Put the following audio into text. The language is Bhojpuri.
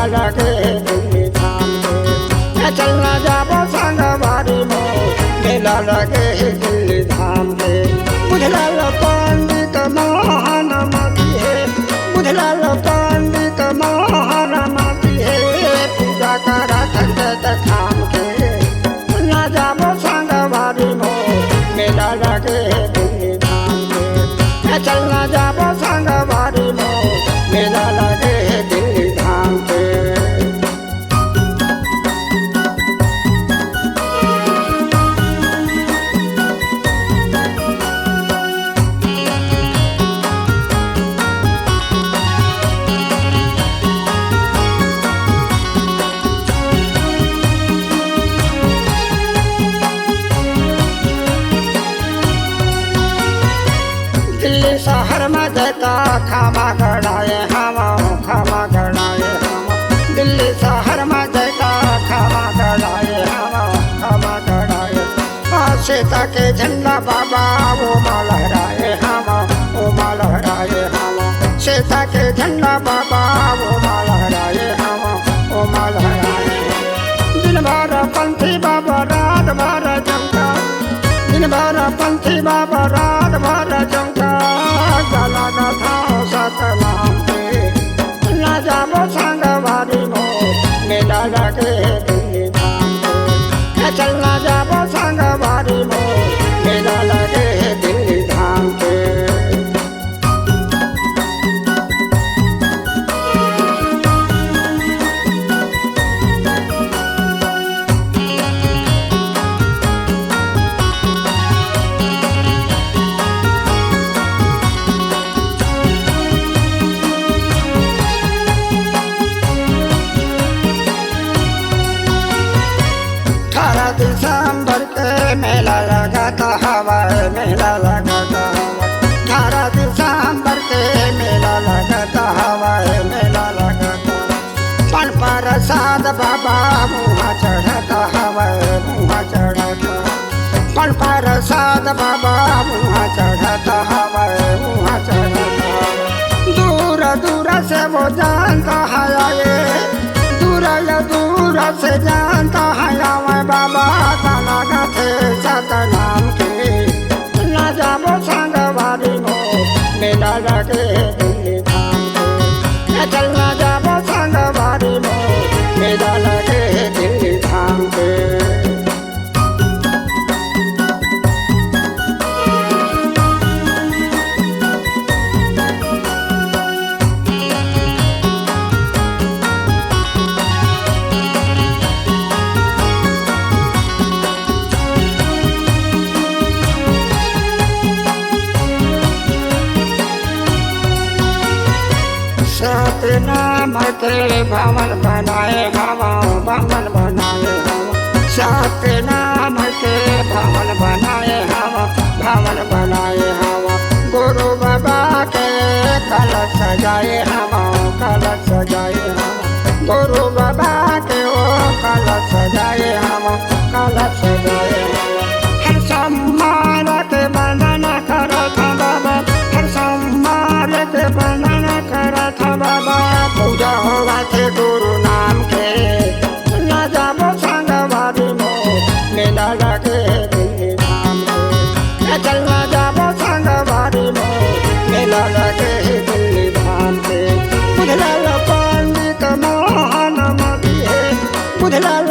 मेला लगे दिल्ली धाम के चलना जाबो संगवारी मो मेला लगे दिल्ली धाम के बुझलाल पंडित महानमती है बुझलाल पंडित महानमती है पूजा करा थक थाम के ना जाबो संगवारी मो मेला लगे दिल्ली धाम के चलना जाबो संगवारी मो मेला लगे दिल्ली धाम के दिल्ली शहर में जता खामा गड़ाए हवा खामा गड़ाए हवा दिल्ली शहर में जता खामा गड़ाए हवा खामा गड़ाए सीता के झंडा बाबा वो माँ लहराए हवा वो माँ लहराए हवा सीता के झंडा बाबा वो माँ लहराए हवा वो माँ लहराए दिन भर पंथी बाबा रात भर जमका दिन भर पंथी बाबा रात भर जमका गला गाथा सतनाम के ना जाबो संगवारी मो मेला लगे दिल्ली धाम के चलना जाबो संगवारी मो मेला लगे दिल्ली धाम के दिसंबर के मेला लगाता हवा मेला लगाता हवा 18 दिसंबर के मेला लगाता हवा मेला लगाता पन प्रसाद बाबा मुँह चढ़ाता हवा मुँह चढ़ाता पन प्रसाद बाबा मुँह चढ़ाता हवा मुँह चढ़ाता दूर दूर से वो जानता है दूर से जानता है बाबा ताना गाथे सतनाम के ना जाबो संगवारी मो मेला लगे दिल्ली धाम के चलना जाबो संगवारी मो मेला लगे दिल्ली धाम के सतनाम के भवन बनाए हवा भवन बनाए हवा सतनाम के भवन बनाए हवा भवन बनाए हवा गुरु बाबा के कलश सजाए हवा कलश सजाए हवा गुरु बाबा के ओ कलश सजाए हवा कलश सजाए हवा हर सम्मान के बंधन करत बाबा हर सम्मान के बंधन करत बाबा पूजा होगा थे गुरु नाम के ना जाबो संगवारी मो मेला लगे दिल्ली धाम के चलना जाबो संगवारी मो मेला लगे दिल्ली धाम के बुझलाल पंडित महानमती है बुझलाल